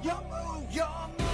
Your move, your move.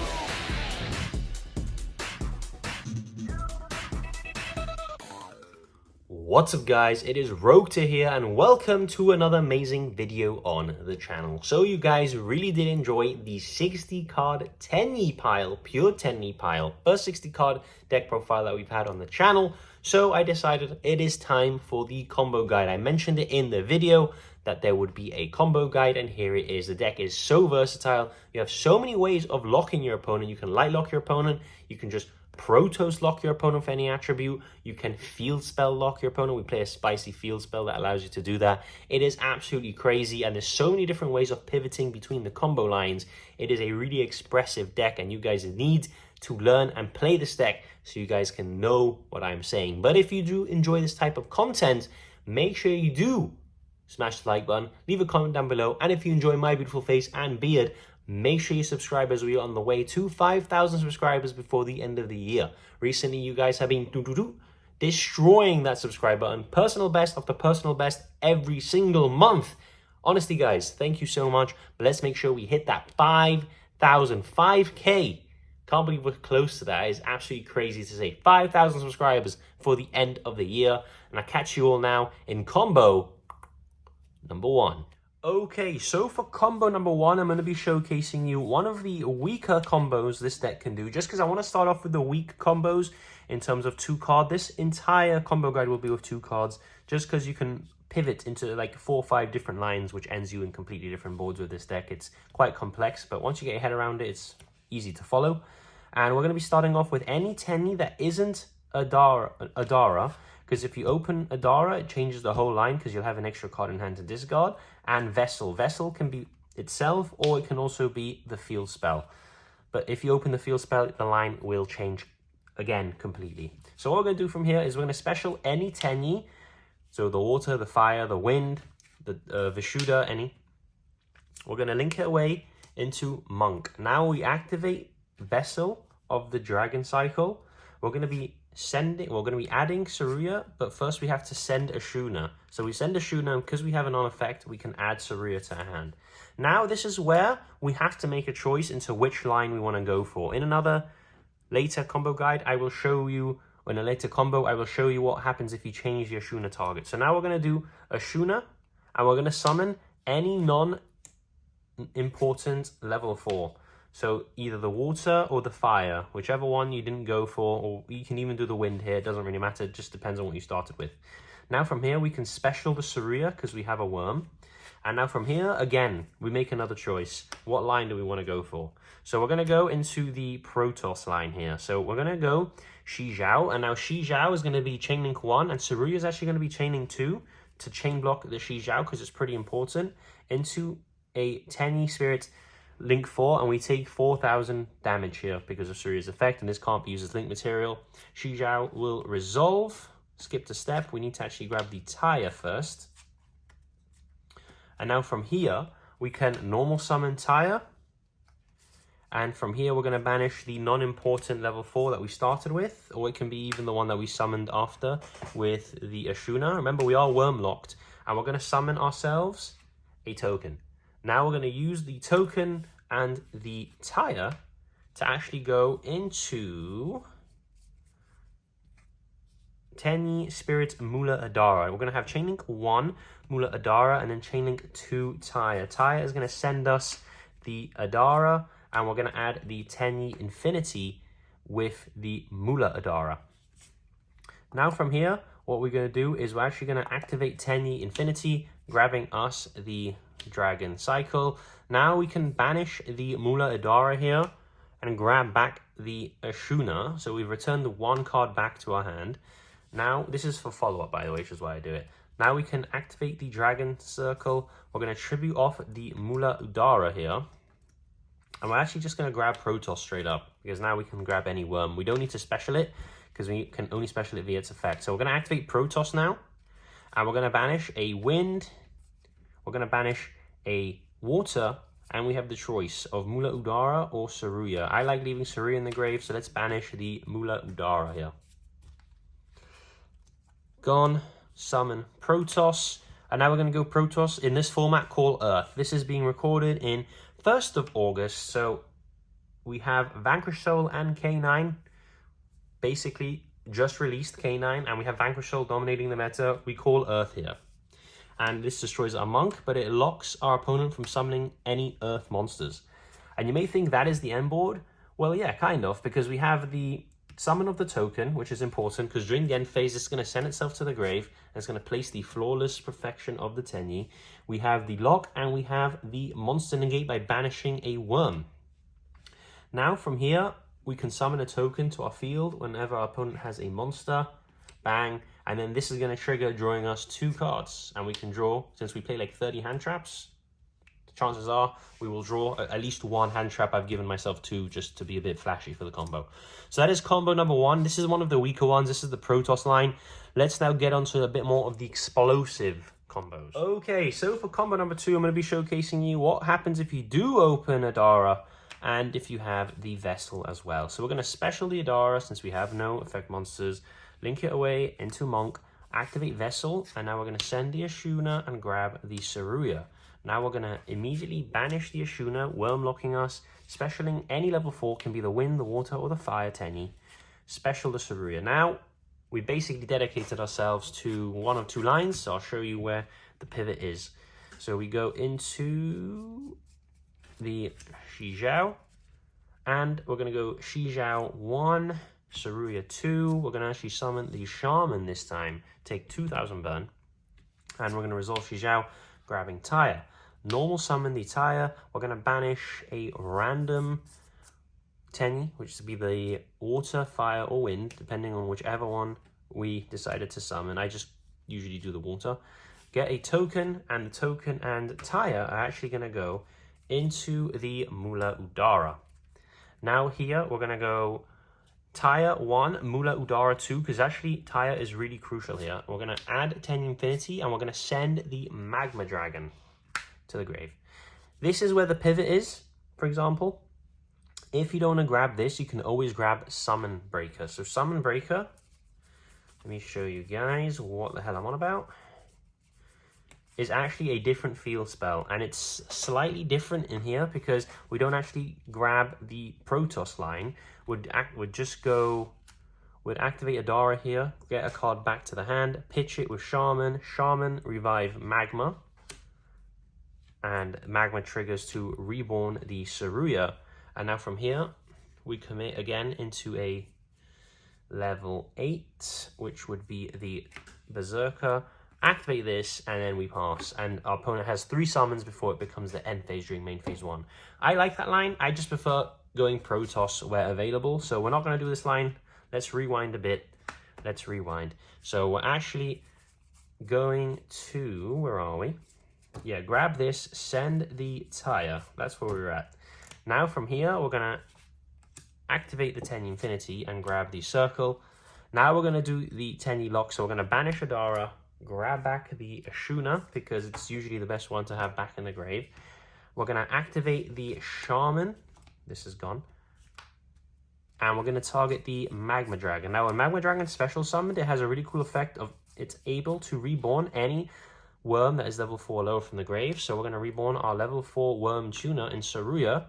What's up guys, it is Rokta here and welcome to another amazing video on the channel. So you guys really did enjoy the 60 card Tenyi pile, pure Tenyi pile, first 60 card deck profile that we've had on the channel. So I decided it is time for the combo guide. I mentioned it in the video that there would be a combo guide, and here it is. The deck is so versatile. You have so many ways of locking your opponent. You can light lock your opponent, you can just Protoss lock your opponent for any attribute. You can field spell lock your opponent. We play a spicy field spell that allows you to do that. It is absolutely crazy, and there's so many different ways of pivoting between the combo lines. It is a really expressive deck, and you guys need to learn and play this deck so you guys can know what I'm saying. But if you do enjoy this type of content, make sure you do smash the like button, leave a comment down below, and if you enjoy my beautiful face and beard, make sure you subscribe as we are on the way to 5,000 subscribers before the end of the year. Recently, you guys have been destroying that subscribe button. Personal best after personal best every single month. Honestly, guys, thank you so much. But let's make sure we hit that 5,000, 5K. Can't believe we're close to that. It's absolutely crazy to say 5,000 subscribers for the end of the year. And I catch you all now in combo number 1. Okay, so for combo number 1, I'm going to be showcasing you one of the weaker combos this deck can do, just because I want to start off with the weak combos in terms of 2 card. This entire combo guide will be with 2 cards, just because you can pivot into like 4 or 5 different lines, which ends you in completely different boards with this deck. It's quite complex, but once you get your head around it, it's easy to follow. And we're going to be starting off with any Tenyi that isn't Adara, because if you open Adara, it changes the whole line because you'll have an extra card in hand to discard. And Vessel. Vessel can be itself, or it can also be the field spell. But if you open the field spell, the line will change again completely. So what we're going to do from here is we're going to special any Tenyi. So the water, the fire, the wind, the Vishuddha, any. We're going to link it away into Monk. Now we activate Vessel of the Dragon Cycle. We're going to be adding Saruya, but first we have to send a Shuna. So we send a Shuna, and because we have an on effect, we can add Saruya to our hand. Now this is where we have to make a choice into which line we want to go for. In another later combo guide, I will show you, in a later combo, I will show you what happens if you change your Shuna target. So now we're going to do a Shuna, and we're going to summon any non-important level 4. So either the water or the fire, whichever one you didn't go for, or you can even do the wind here. It doesn't really matter. It just depends on what you started with. Now from here, we can special the Saruya because we have a worm. And now from here, again, we make another choice. What line do we want to go for? So we're going to go into the Protoss line here. So we're going to go Yugioh. And now Yugioh is going to be chain link 1. And Saruya is actually going to be chaining 2 to chain block the Yugioh because it's pretty important. Into a Tenyi Spirit link 4, and we take 4,000 damage here because of Saruya's effect, and this can't be used as link material. Yugioh will resolve. Skip a step. We need to actually grab the Tire first. And now from here, we can normal summon Tire. And from here, we're going to banish the non-important level 4 that we started with, or it can be even the one that we summoned after with the Ashuna. Remember, we are worm locked, and we're going to summon ourselves a token. Now we're going to use the token and the Tire to actually go into Tenyi Spirit Mula Adara. We're going to have Chainlink 1 Mula Adara and then Chainlink 2 Tire. Tire is going to send us the Adara, and we're going to add the Tenyi Infinity with the Mula Adara. Now from here, what we're going to do is we're actually going to activate Tenyi Infinity, grabbing us the Dragon Cycle. Now we can banish the Mula Adara here and grab back the Ashuna. So we've returned the 1 card back to our hand. Now, this is for follow-up, by the way, which is why I do it. Now we can activate the Dragon Circle. We're going to tribute off the Mula Adara here. And we're actually just going to grab Protoss straight up, because now we can grab any worm. We don't need to special it, because we can only special it via its effect. So we're going to activate Protoss now. And we're going to banish a wind. We're going to banish a water, and we have the choice of Mula Adara or Saruya. I like leaving Saruya in the grave, so let's banish the Mula Adara here. Gone. Summon Protoss. And now we're going to go Protoss in this format called Earth. This is being recorded in 1st of August, so we have Vanquish Soul and K9 basically just released K9, and we have Vanquish Soul dominating the meta. We call Earth here. And this destroys our monk, but it locks our opponent from summoning any Earth monsters. And you may think that is the end board. Well, yeah, kind of, because we have the summon of the token, which is important, because during the end phase, it's going to send itself to the grave, and it's going to place the flawless perfection of the Tenyi. We have the lock, and we have the monster negate by banishing a worm. Now, from here, we can summon a token to our field whenever our opponent has a monster. Bang. And then this is going to trigger drawing us 2 cards. And we can draw, since we play like 30 hand traps, chances are we will draw at least 1 hand trap. I've given myself 2 just to be a bit flashy for the combo. So that is combo number 1. This is one of the weaker ones. This is the Protoss line. Let's now get onto a bit more of the explosive combos. Okay, so for combo number 2, I'm going to be showcasing you what happens if you do open Adara and if you have the Vessel as well. So we're going to special the Adara since we have no effect monsters, link it away into Monk, activate Vessel, and now we're going to send the Ashuna and grab the Saruya. Now we're going to immediately banish the Ashuna, worm locking us, specialing any level 4, can be the wind, the water, or the fire Tenyi. Special the Saruya. Now, we basically dedicated ourselves to one of 2 lines, so I'll show you where the pivot is. So we go into the Yugioh, and we're going to go Yugioh 1, Saruya 2. We're going to actually summon the Shaman this time, take 2,000 burn, and we're going to resolve Yugioh, grabbing Tyre. Normal summon the Tyre. We're going to banish a random Tenyi, which would be the water, fire, or wind, depending on whichever one we decided to summon. I just usually do the water. Get a token, and the token and Tyre are actually going to go into the Mula Udara. Now here, we're going to go Tyre 1, Mula Udara 2, because actually Tyre is really crucial here. We're going to add Tenyi Infinity, and we're going to send the Magma Dragon to the grave. This is where the pivot is, for example. If you don't want to grab this, you can always grab Summon Breaker. So Summon Breaker, let me show you guys what the hell I'm on about, is actually a different field spell, and it's slightly different in here because we don't actually grab the Protoss line. Would activate Adara here, get a card back to the hand, pitch it with Shaman, revive Magma, and Magma triggers to reborn the Saruya. And now from here, we commit again into a level 8, which would be the Berserker. Activate this, and then we pass. And our opponent has 3 summons before it becomes the end phase during main phase 1. I like that line. I just prefer going Protoss where available. So we're not going to do this line. Let's rewind a bit. Let's rewind. So we're actually going to, where are we? Yeah, grab this, send the Tyre. That's where we're at. Now from here, we're going to activate the Tenyi Infinity and grab the Circle. Now we're going to do the Tenyi Lock. So we're going to banish Adara, grab back the Ashuna, because it's usually the best one to have back in the grave. We're going to activate the Shaman. This is gone. And we're going to target the Magma Dragon. Now, when Magma Dragon special summoned, it has a really cool effect of it's able to reborn any worm that is level 4 or lower from the grave. So we're going to reborn our level 4 worm Tuna in Saruya,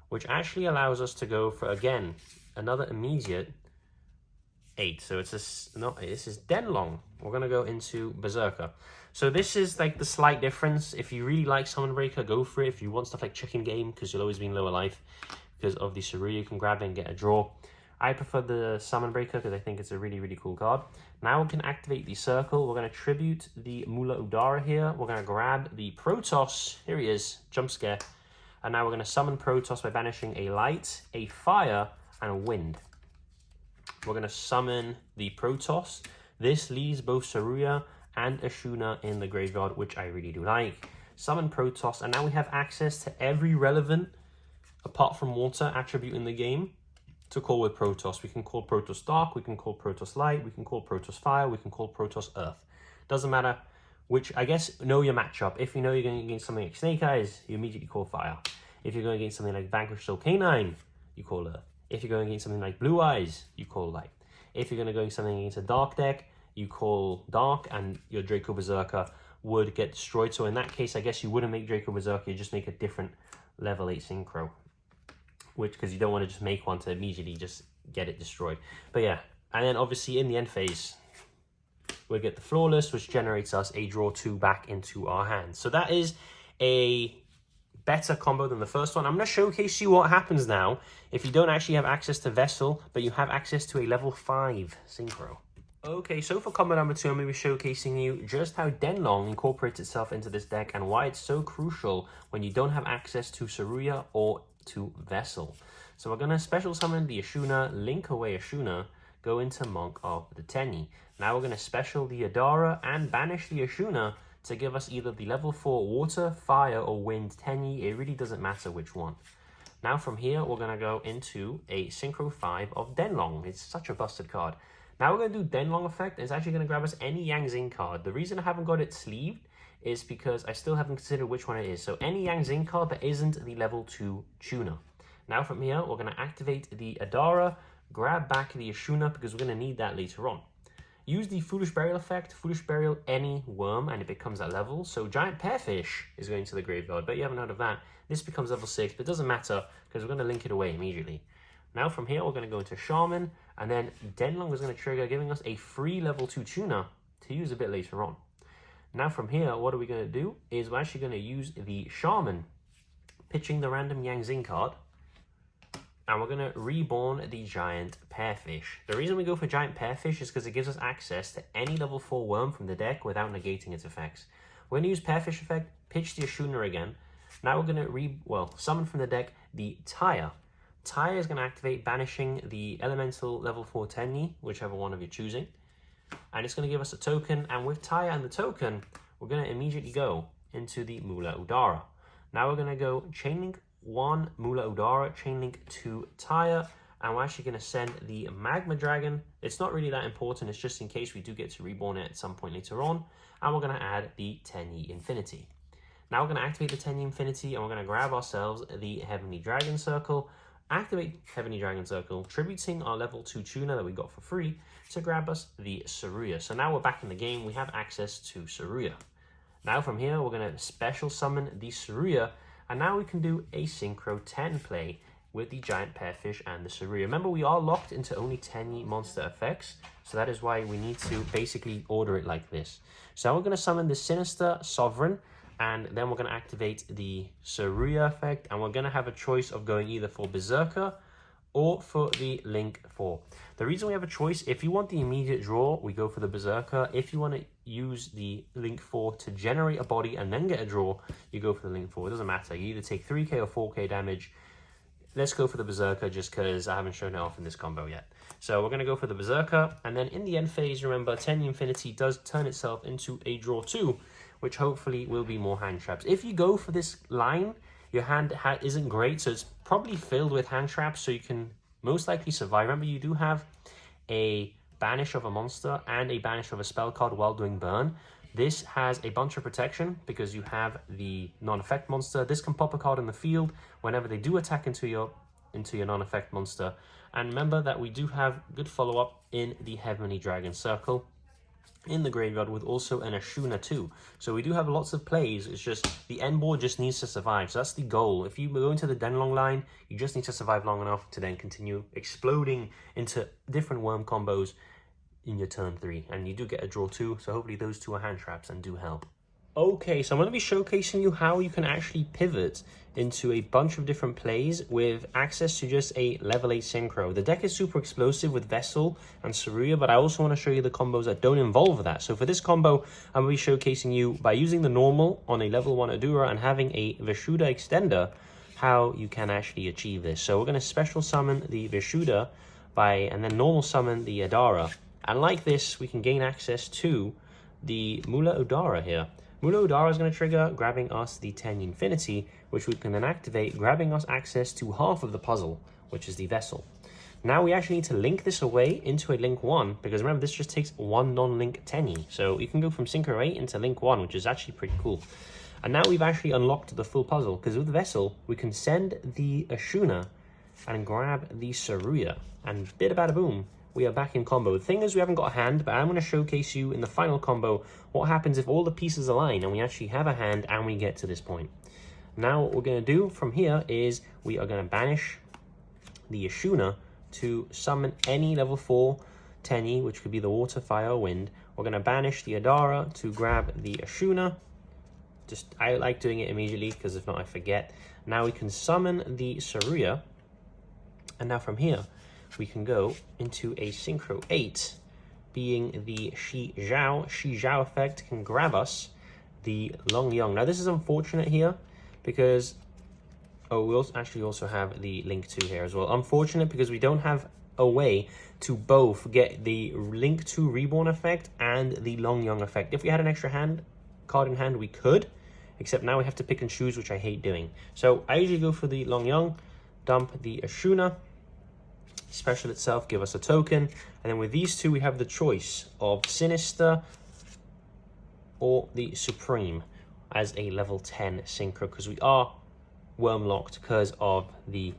which actually allows us to go for, again, another immediate 8. So it's this is Denlong. We're going to go into Berserker. So this is like the slight difference. If you really like Summon Breaker, go for it. If you want stuff like Chicken Game, because you'll always be in lower life, because of the Saruya, you can grab it and get a draw. I prefer the Summon Breaker because I think it's a really, really cool card. Now we can activate the Circle. We're going to tribute the Mula Udara here. We're going to grab the Protoss. Here he is. Jump scare. And now we're going to summon Protoss by banishing a Light, a Fire, and a Wind. We're going to summon the Protoss. This leaves both Saruya and Ashuna in the graveyard, which I really do like. Summon Protoss, and now we have access to every relevant, apart from water, attribute in the game to call with Protoss. We can call Protoss Dark, we can call Protoss Light, we can call Protoss Fire, we can call Protoss Earth. Doesn't matter which, I guess, know your matchup. If you know you're going against something like Snake Eyes, you immediately call Fire. If you're going against something like Vanquish Soul K9, you call Earth. If you're going against something like Blue Eyes, you call Light. If you're going to go against something against a Dark deck, you call Dark, and your Draco Berserker would get destroyed. So in that case, I guess you wouldn't make Draco Berserker, you just make a different level 8 synchro. Which, because you don't want to just make one to immediately just get it destroyed. But yeah, and then obviously in the end phase, we'll get the Flawless, which generates us a draw 2 back into our hands. So that is a better combo than the first one. I'm going to showcase you what happens now if you don't actually have access to Vessel, but you have access to a level 5 synchro. Okay, so for combo number 2, I'm going to be showcasing you just how Denlong incorporates itself into this deck and why it's so crucial when you don't have access to Saruya or to Vessel. So we're going to special summon the Ashuna, link away Ashuna, go into Monk of the Tenyi. Now we're going to special the Adara and banish the Ashuna to give us either the level 4 Water, Fire, or Wind Tenyi. It really doesn't matter which one. Now from here, we're going to go into a Synchro 5 of Denlong. It's such a busted card. Now we're going to do Denlong effect. It's actually going to grab us any Yang Zing card. The reason I haven't got it sleeved is because I still haven't considered which one it is. So any Yang Zing card that isn't the level 2 tuner. Now from here, we're going to activate the Adara, grab back the Ashuna because we're going to need that later on. Use the Foolish Burial effect, Foolish Burial any worm, and it becomes at level. So Giant Pearfish is going to the graveyard, but you haven't heard of that. This becomes level 6, but it doesn't matter because we're going to link it away immediately. Now from here, we're going to go into Shaman, and then Denlong is going to trigger, giving us a free level 2 tuner to use a bit later on. Now from here, what are we going to do is we're actually going to use the Shaman, pitching the random Yang Zing card, and we're going to reborn the Giant Pearfish. The reason we go for Giant Pearfish is because it gives us access to any level 4 worm from the deck without negating its effects. We're going to use Pearfish effect, pitch the Ashuna again. Now we're going to summon from the deck the Tyre. Tyre is going to activate, banishing the Elemental level 4 Tenyi, whichever one of you're choosing. And it's going to give us a token, and with Tyre and the token, we're going to immediately go into the Mula Udara. Now we're going to go Chainlink 1 Mula Udara, Chainlink 2 Tyre, and we're actually going to send the Magma Dragon. It's not really that important, it's just in case we do get to reborn it at some point later on. And we're going to add the Tenyi Infinity. Now we're going to activate the Tenyi Infinity, and we're going to grab ourselves the Heavenly Dragon Circle, activate Heavenly Dragon Circle, tributing our level 2 tuner that we got for free to grab us the Saruya. So now we're back in the game, we have access to Saruya. Now from here, we're going to special summon the Saruya, and now we can do a Synchro 10 play with the Giant Pearfish and the Saruya. Remember, we are locked into only Tenyi monster effects, so that is why we need to basically order it like this. So we're going to summon the Sinister Sovereign, and then we're going to activate the Saruya effect, and we're going to have a choice of going either for Berserker or for the Link 4. The reason we have a choice, if you want the immediate draw, we go for the Berserker. If you want to use the Link 4 to generate a body and then get a draw, you go for the Link 4. It doesn't matter. You either take 3k or 4k damage. Let's go for the Berserker just because I haven't shown it off in this combo yet. So we're going to go for the Berserker, and then in the end phase, remember, Tenyi Infinity does turn itself into a draw 2, which hopefully will be more hand traps. If you go for this line, your hand isn't great, so it's probably filled with hand traps, so you can most likely survive. Remember, you do have a banish of a monster and a banish of a spell card while doing burn. This has a bunch of protection because you have the non-effect monster. This can pop a card in the field whenever they do attack into your non-effect monster. And remember that we do have good follow-up in the Heavenly Dragon Circle in the graveyard with also an Ashuna too. So we do have lots of plays. It's just the end board just needs to survive. So that's the goal. If you go into the Denlong line, you just need to survive long enough to then continue exploding into different worm combos in your turn 3. And you do get a draw 2, so hopefully those 2 are hand traps and do help. Okay, so I'm going to be showcasing you how you can actually pivot into a bunch of different plays with access to just a level 8 synchro. The deck is super explosive with Vessel and Saruya, but I also want to show you the combos that don't involve that. So for this combo, I'm going to be showcasing you by using the normal on a level 1 Adura and having a Vishuddha extender, how you can actually achieve this. So we're going to special summon the Vishuddha and then normal summon the Adara. And like this, we can gain access to the Mula Udara here. Mula Udara is going to trigger, grabbing us the Tenyi Infinity, which we can then activate, grabbing us access to half of the puzzle, which is the Vessel. Now we actually need to link this away into a Link 1, because remember, this just takes 1 non-link Tenyi. So you can go from Synchro 8 into Link 1, which is actually pretty cool. And now we've actually unlocked the full puzzle, because with the Vessel, we can send the Ashuna and grab the Saruya. And bada bada boom, we are back in combo. The thing is, we haven't got a hand, but I'm going to showcase you in the final combo what happens if all the pieces align and we actually have a hand and we get to this point. Now what we're going to do from here is we are going to banish the Ashuna to summon any level 4 Tenyi, which could be the water, fire, or wind. We're going to banish the Adara to grab the Ashuna. I like doing it immediately because if not I forget. Now we can summon the Saruya, and now from here we can go into a Synchro 8, being the Yugioh. Yugioh effect can grab us the Yugioh. Now this is unfortunate here because we also have the Link 2 here as well. Unfortunate because we don't have a way to both get the Link 2 Reborn effect and the Yugioh effect. If we had an extra card in hand, we could, except now we have to pick and choose, which I hate doing. So I usually go for the Yugioh, dump the Ashuna, special itself, give us a token, and then with these two we have the choice of Sinister or the Supreme as a level 10 Synchro, because we are worm locked because of the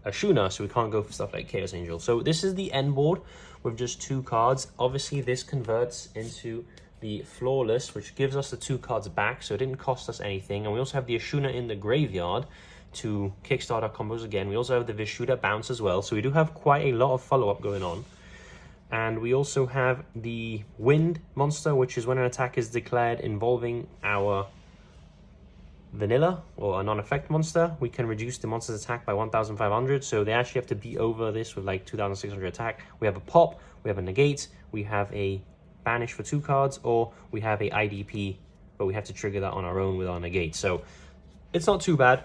Ashuna, so we can't go for stuff like Chaos Angel. So this is the end board with just 2 cards. Obviously this converts into the Flawless, which gives us the 2 cards back, so it didn't cost us anything. And we also have the Ashuna in the graveyard to kickstart our combos again. We also have the Vishuddha bounce as well, so we do have quite a lot of follow-up going on. And we also have the Wind monster, which is when an attack is declared involving our vanilla or a non-effect monster, we can reduce the monster's attack by 1,500, so they actually have to beat over this with like 2,600 attack. We have a pop, we have a negate, we have a banish for 2 cards, or we have a IDP, but we have to trigger that on our own with our negate. So it's not too bad.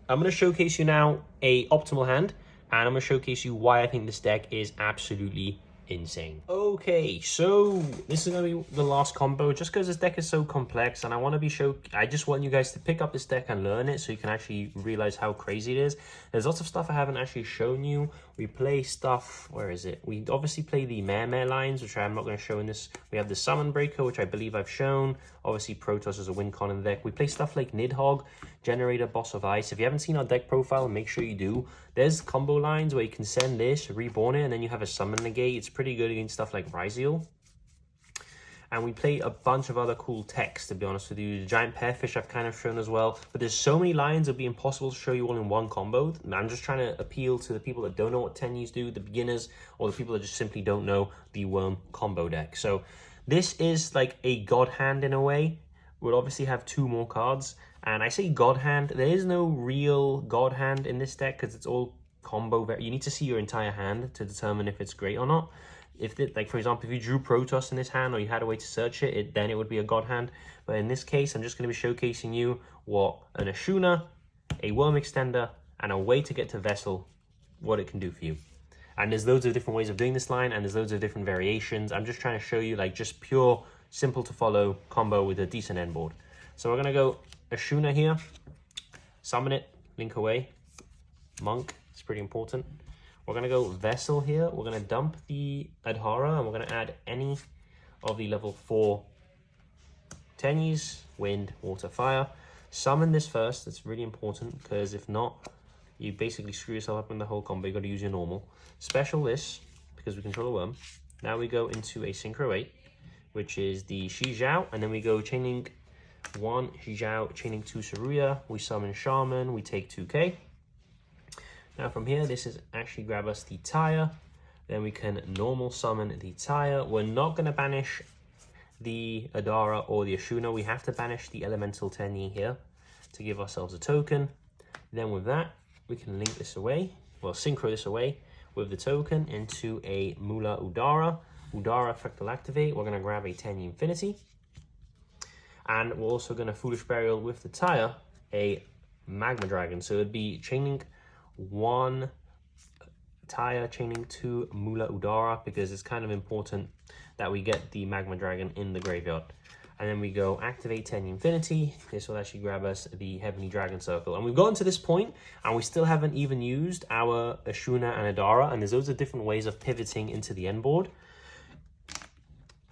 I'm going to showcase you now a optimal hand, and I'm going to showcase you why I think this deck is absolutely insane. Okay, so this is going to be the last combo, just because this deck is so complex, and I just want you guys to pick up this deck and learn it so you can actually realize how crazy it is. There's lots of stuff I haven't actually shown you. We play stuff, where is it? We obviously play the Mare lines, which I'm not going to show in this. We have the Summon Breaker, which I believe I've shown. Obviously Protoss is a win con in the deck. We play stuff like Nidhogg, Generator, Boss of Ice. If you haven't seen our deck profile, make sure you do. There's combo lines where you can send this, reborn it, and then you have a Summon Negate. It's pretty good against stuff like Ryzeal. And we play a bunch of other cool techs, to be honest with you. The Giant Pearfish I've kind of shown as well. But there's so many lines, it'd be impossible to show you all in one combo. I'm just trying to appeal to the people that don't know what Tenyis do, the beginners, or the people that just simply don't know the Worm combo deck. So this is like a god hand in a way. We'll obviously have 2 more cards. And I say god hand, there is no real god hand in this deck because it's all combo. You need to see your entire hand to determine if it's great or not. Like for example, if you drew Protoss in this hand or you had a way to search it, then it would be a god hand. But in this case, I'm just going to be showcasing you what an Ashuna, a Worm Extender, and a way to get to Vessel, what it can do for you. And there's loads of different ways of doing this line, and there's loads of different variations. I'm just trying to show you like just pure, simple to follow combo with a decent end board. So we're going to go Ashuna here, summon it, link away, Monk, it's pretty important. We're going to go Vessel here. We're going to dump the Adhara, and we're going to add any of the level 4 Tenyis, Wind, Water, Fire. Summon this first. That's really important, because if not, you basically screw yourself up in the whole combo. You've got to use your normal. Special this, because we control a worm. Now we go into a Synchro 8, which is the Yugioh, and then we go chaining 1 Yugioh, chaining 2 Saruya. We summon Shaman, we take 2k. Now from here, this is actually grab us the Tire. Then we can normal summon the Tire. We're not going to banish the Adara or the Ashuna. We have to banish the Elemental Tenyi here to give ourselves a token. Then with that, we can link this away, well, synchro this away with the token into a Mula Udara. Udara effect will activate. We're going to grab a Tenyi Infinity. And we're also going to Foolish Burial with the Tire, a Magma Dragon. So it'd be chaining 1 Tire, chaining 2 Mula Udara, because it's kind of important that we get the Magma Dragon in the graveyard. And then we go activate Tenyi Infinity. This will actually grab us the Heavenly Dragon Circle. And we've gotten to this point, and we still haven't even used our Ashuna and Adara. And there's loads of different ways of pivoting into the end board.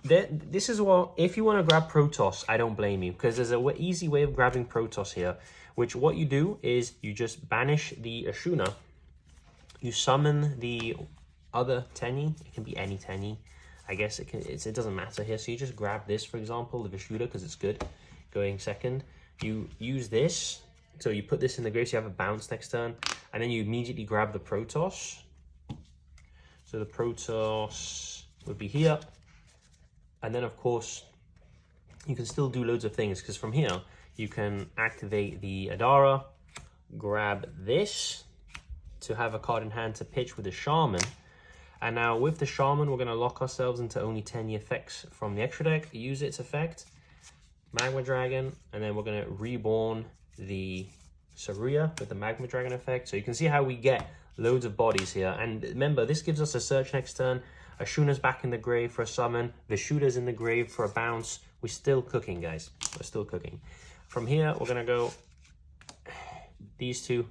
This is what, if you want to grab Protoss, I don't blame you, because there's an easy way of grabbing Protoss here, which what you do is you just banish the Ashuna, you summon the other Tenyi. It can be any Tenyi. I guess it doesn't matter here. So you just grab this, for example, the Vishuddha, because it's good going second. You use this. So you put this in the grave, so you have a bounce next turn. And then you immediately grab the Protoss. So the Protoss would be here. And then, of course, you can still do loads of things, because from here, you can activate the Adara, grab this to have a card in hand to pitch with the Shaman. And now with the Shaman, we're going to lock ourselves into only Tenyi effects from the extra deck, use its effect, Magma Dragon, and then we're going to reborn the Saruya with the Magma Dragon effect. So you can see how we get loads of bodies here. And remember, this gives us a search next turn. Ashuna's back in the grave for a summon. Vishuddha's in the grave for a bounce. We're still cooking, guys. We're still cooking. From here, we're going to go these two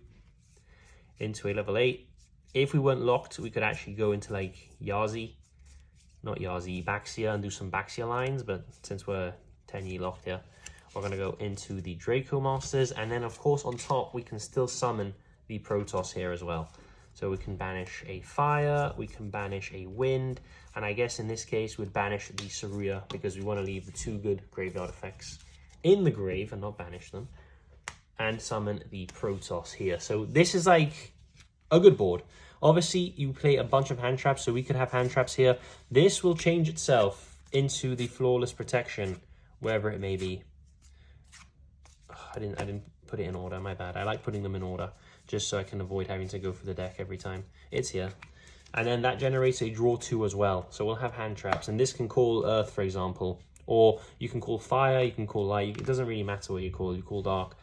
into a level 8. If we weren't locked, we could actually go into like Baxia, and do some Baxia lines. But since we're Tenyi locked here, we're going to go into the Draco Masters. And then, of course, on top, we can still summon the Protoss here as well. So we can banish a fire, we can banish a wind, and I guess in this case we'd banish the Saruya because we want to leave the 2 good graveyard effects in the grave and not banish them, and summon the Protoss here. So this is like a good board. Obviously, you play a bunch of hand traps, so we could have hand traps here. This will change itself into the Flawless Protection, wherever it may be. Oh, I didn't put it in order, my bad. I like putting them in order, just so I can avoid having to go for the deck every time. It's here. And then that generates a draw 2 as well. So we'll have hand traps, and this can call Earth, for example. Or you can call Fire, you can call Light. It doesn't really matter what you call Dark.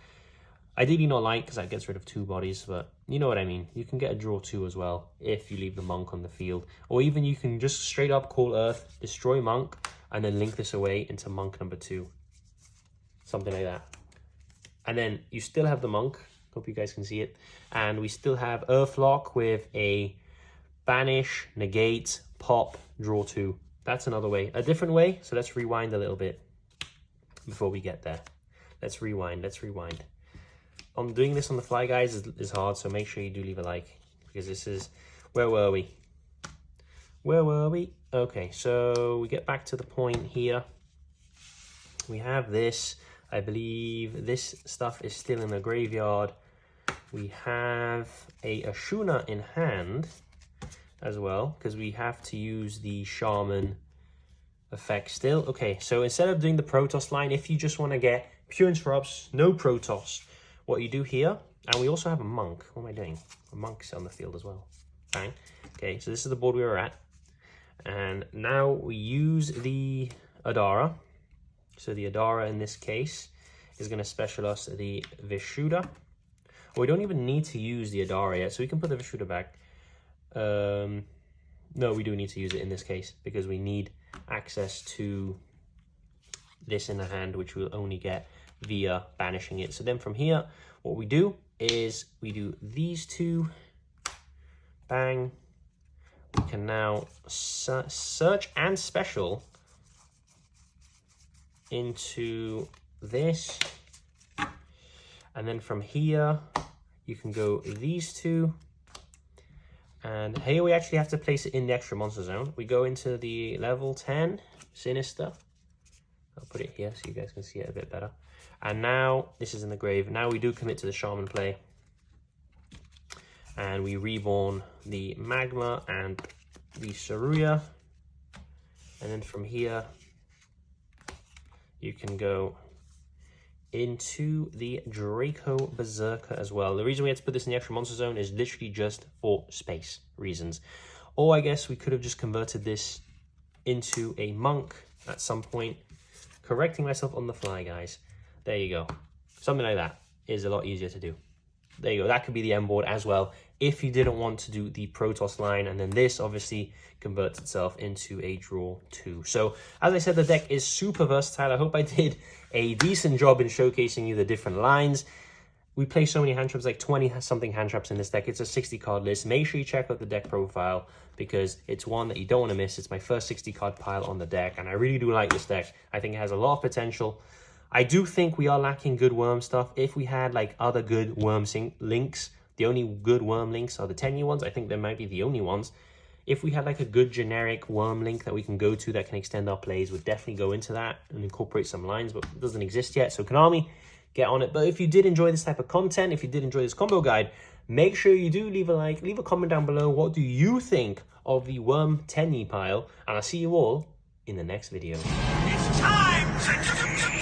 Ideally not Light, because that gets rid of 2 bodies, but you know what I mean. You can get a draw 2 as well, if you leave the Monk on the field. Or even you can just straight up call Earth, destroy Monk, and then link this away into Monk number 2. Something like that. And then you still have the Monk. Hope you guys can see it. And we still have Earthlock with a banish, negate, pop, draw 2. That's another way. A different way. So let's rewind a little bit before we get there. Let's rewind. Doing this on the fly, guys, is hard. So make sure you do leave a like, because this is... Where were we? Okay, so we get back to the point here. We have this. I believe this stuff is still in the graveyard. We have a Ashuna in hand as well, because we have to use the Shaman effect still. Okay, so instead of doing the Protoss line, if you just want to get pure interrupts, no Protoss, what you do here, and we also have a Monk. What am I doing? A Monk's on the field as well. Bang. Okay, so this is the board we were at. And now we use the Adara. So the Adara in this case is going to special us the Vishuddha. We don't even need to use the Adara yet, so we can put the Vishuddha back. No, we do need to use it in this case, because we need access to this in the hand, which we'll only get via banishing it. So then from here, what we do is we do these 2. Bang. We can now search and special into this. And then from here, you can go these 2. And here we actually have to place it in the extra monster zone. We go into the level 10 Sinister. I'll put it here so you guys can see it a bit better. And now this is in the grave. Now we do commit to the Shaman play. And we reborn the Magma and the Saruya. And then from here, you can go into the Draco Berserker as well. The reason we had to put this in the extra monster zone is literally just for space reasons. Or I guess we could have just converted this into a Monk at some point. Correcting myself on the fly, guys. There you go. Something like that is a lot easier to do. There you go. That could be the end board as well, if you didn't want to do the Protoss line. And then this obviously converts itself into a draw 2. So as I said, the deck is super versatile. I hope I did a decent job in showcasing you the different lines. We play so many hand traps, like 20 something hand traps in this deck. It's a 60 card list. Make sure you check out the deck profile, because it's one that you don't want to miss. It's my first 60 card pile on the deck, and I really do like this deck. I think it has a lot of potential. I do think we are lacking good worm stuff. If we had like other good worm links, the only good worm links are the Tenyi ones. I think they might be the only ones. If we had like a good generic worm link that we can go to that can extend our plays, we'd definitely go into that and incorporate some lines, but it doesn't exist yet. So Konami, get on it. But if you did enjoy this type of content, if you did enjoy this combo guide, make sure you do leave a like, leave a comment down below. What do you think of the worm Tenyi pile? And I'll see you all in the next video. It's time!